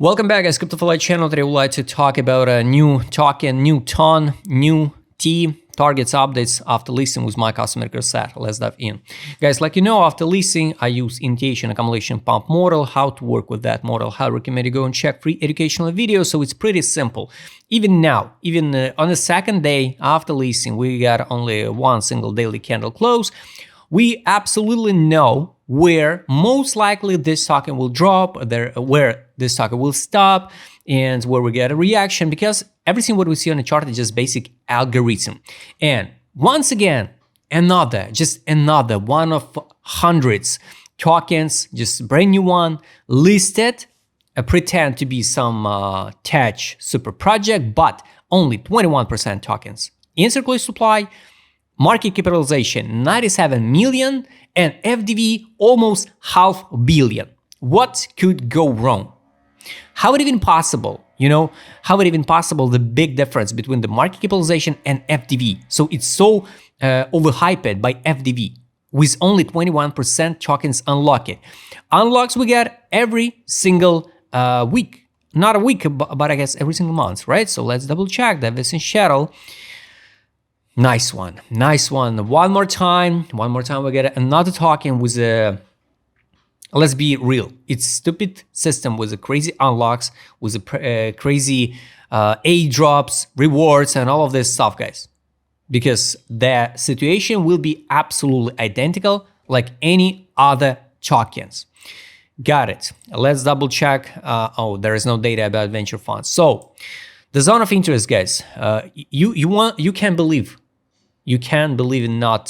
Welcome back, guys. CryptoFly channel. Today, we'd like to talk about a new token, NEWT, targets updates after listing with my customer set. Let's dive in. Guys, like you know, after listing, I use initiation accumulation pump model, how to work with that model, how I recommend you go and check free educational videos. So it's pretty simple. Even now, on the second day after listing, we got only one single daily candle close. We absolutely know where most likely this token will drop, where this token will stop, and where we get a reaction, because everything what we see on the chart is just basic algorithm. And once again, another one of hundreds tokens, just brand new one, listed, pretend to be some tech super project, but only 21% tokens. In circulation supply, market capitalization 97 million, and FDV almost $500 million. What could go wrong? How it even possible? How it even possible, the big difference between the market capitalization and FDV? So it's so overhyped by FDV with only 21% tokens unlocked. Unlocks we get every single week. Not a week, but I guess every single month, right? So let's double check that this in shadow. Nice one. One more time we get another token with a, let's be real, it's stupid system with a crazy unlocks, with a crazy airdrops, rewards, and all of this stuff, guys. Because the situation will be absolutely identical like any other tokens. Got it. Let's double check. Oh, there is no data about venture funds. So the zone of interest, guys, you can believe. You can believe in not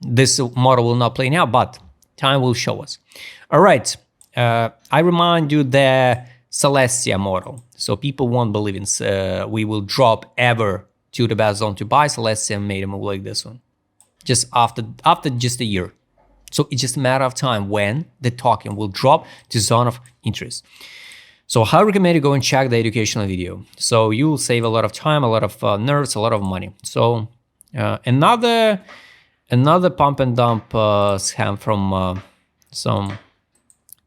this model will not play now, but time will show us. All right, I remind you the Celestia model. So people won't believe in we will drop ever to the best zone to buy. Celestia made a move like this one, just after just a year. So it's just a matter of time when the token will drop to zone of interest. So I recommend you go and check the educational video. So you will save a lot of time, a lot of nerves, a lot of money. So another pump and dump scam from some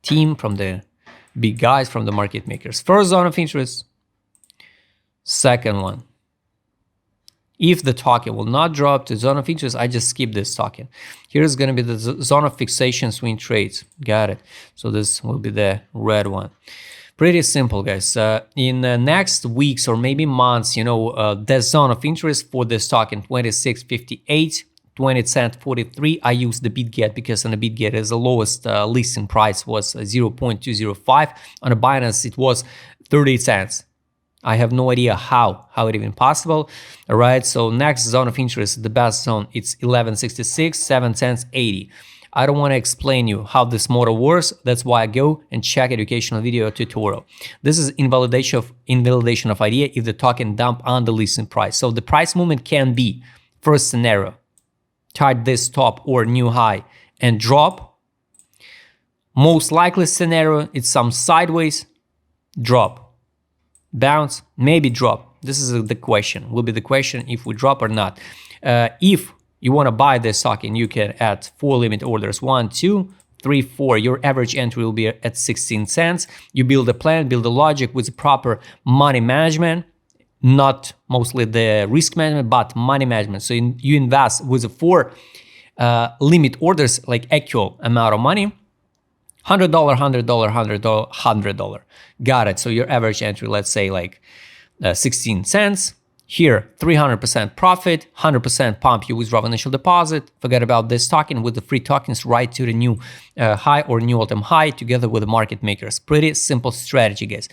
team, from the big guys, from the market makers. First zone of interest. Second one. If the token will not drop to zone of interest, I just skip this token. Here's going to be the zone of fixation swing trades. Got it. So this will be the red one. Pretty simple, guys. In the next weeks or maybe months, the zone of interest for this token 26.58, 20 cent 43. I use the BitGet because on the BitGet is the lowest listing price was 0.205. On the Binance it was 30 cents. I have no idea how it even possible. All right. So next zone of interest, the best zone, it's 11.66, 7 cents 80. I don't want to explain you how this model works. That's why I go and check educational video tutorial. This is invalidation of idea if the token dump on the listing price. So the price movement can be, first scenario, touch this top or new high and drop. Most likely scenario, it's some sideways drop, bounce, maybe drop. This is the question. Will be the question if we drop or not. If you want to buy this token, you can add 4 limit orders, 1, 2, 3, 4. Your average entry will be at 16 cents. You build a plan, build a logic with proper money management, not mostly the risk management, but money management. So you invest with the 4 limit orders, like actual amount of money, $100, $100, $100, $100. Got it. So your average entry, let's say like 16 cents. Here, 300% profit, 100% pump, you withdraw initial deposit. Forget about this token with the free tokens right to the new high or new all-time high together with the market makers. Pretty simple strategy, guys.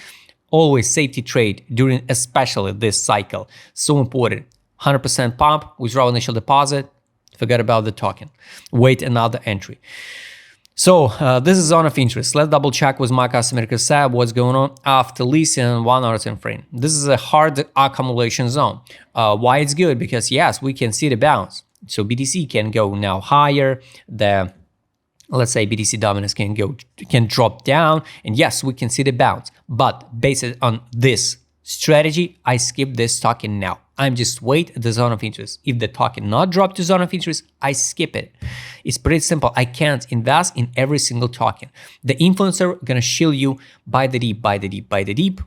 Always safety trade during especially this cycle. So important. 100% pump, withdraw initial deposit. Forget about the token. Wait another entry. So this is zone of interest. Let's double check with my customer set what's going on after listing 1 hour time frame. This is a hard accumulation zone. Why it's good? Because yes, we can see the bounce. So BTC can go now higher. Let's say BTC dominance can drop down, and yes, we can see the bounce. But based on this strategy, I skip this token now. I'm just wait the zone of interest. If the token not drop to zone of interest, I skip it. It's pretty simple. I can't invest in every single token. The influencer gonna shield you buy the deep, buy the deep, buy the deep,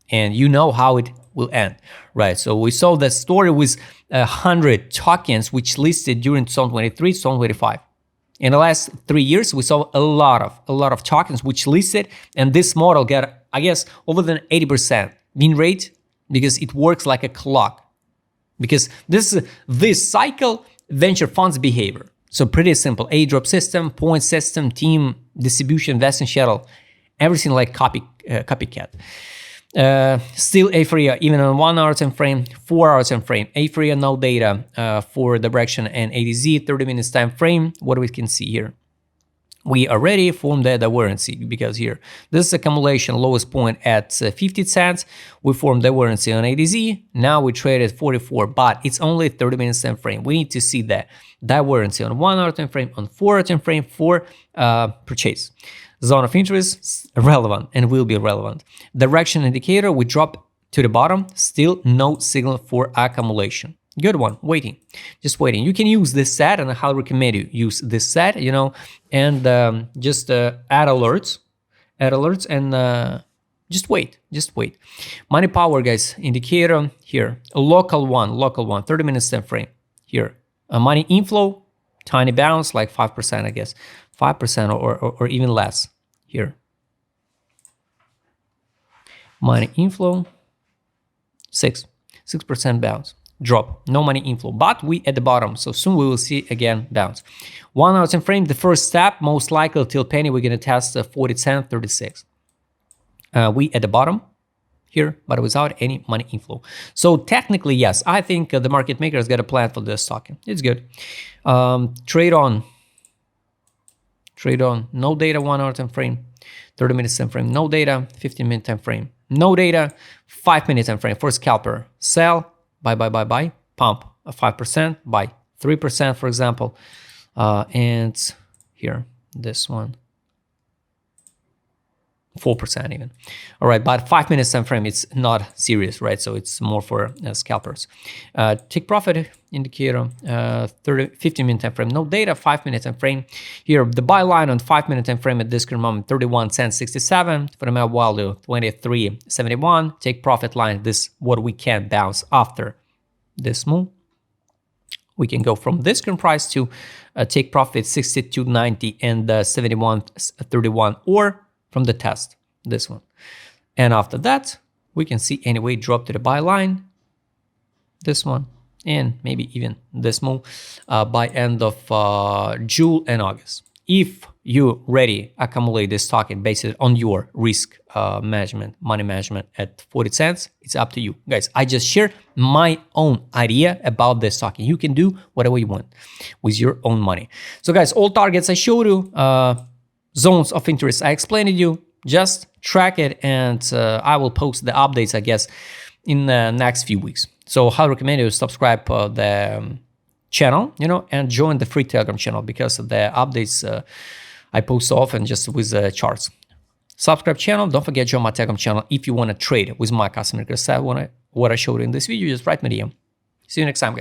and you know how it will end, right? So we saw the story with 100 tokens which listed during 2023, 2025. In the last 3 years, we saw a lot of tokens which listed, and this model got, I guess, over than 80% win rate because it works like a clock. Because this cycle venture funds behavior. So pretty simple: airdrop system, point system, team distribution, investing shuttle, everything like copycat. Still apheria even on 1 hour time frame, 4 hour time frame. Apheria no data for direction and ADZ 30 minutes time frame. What we can see here, we already formed that awareness because here this is accumulation lowest point at 50 cents. We formed the awareness on ADZ. Now we traded 44, but it's only 30 minutes time frame. We need to see that awareness on 1 hour time frame, on 4 hour time frame for purchase. Zone of interest relevant and will be relevant. Direction indicator we drop to the bottom, still no signal for accumulation. Good one, waiting, just waiting. You can use this set, and I highly recommend you use this set, and just add alerts and just wait. Money power, guys, indicator here, a local one, 30 minutes time frame here. Money inflow, tiny bounce, like 5%, I guess, 5% or even less here. Money inflow, 6% bounce. Drop, no money inflow, but we at the bottom, so soon we will see again bounce. 1 hour time frame, the first step, most likely till penny, we're gonna test 40 cent 36. We at the bottom here, but without any money inflow. So technically, yes, I think the market maker has got a plan for this token. It's good. Trade on, no data 1 hour time frame, 30 minutes time frame, no data, 15 minute time frame, no data, 5 minute time frame for scalper, sell, buy, pump 5%, buy 3%, for example, and here, this one, 4% even. All right, but 5 minutes time frame, it's not serious, right? So it's more for scalpers. Take profit indicator, 15 minute time frame, no data, 5 minute time frame. Here, the buy line on 5 minute time frame at this current moment, 31 cents 67. For the amount value, 23.71. Take profit line, this what we can bounce after this move. We can go from this current price to take profit 62.90 and 71.31, or from the test, this one. And after that, we can see anyway drop to the buy line, this one, and maybe even this move by end of June and August. If you ready accumulate this token based on your risk management, money management at 40 cents, it's up to you. Guys, I just share my own idea about this token. You can do whatever you want with your own money. So guys, all targets I showed you, zones of interest I explained to you, just track it, and I will post the updates, I guess, in the next few weeks. So I recommend you subscribe the channel, and join the free Telegram channel, because of the updates I post often just with the charts. Subscribe channel, don't forget to join my Telegram channel if you want to trade with my customer. Because what I showed in this video, just write me DM. See you next time, guys.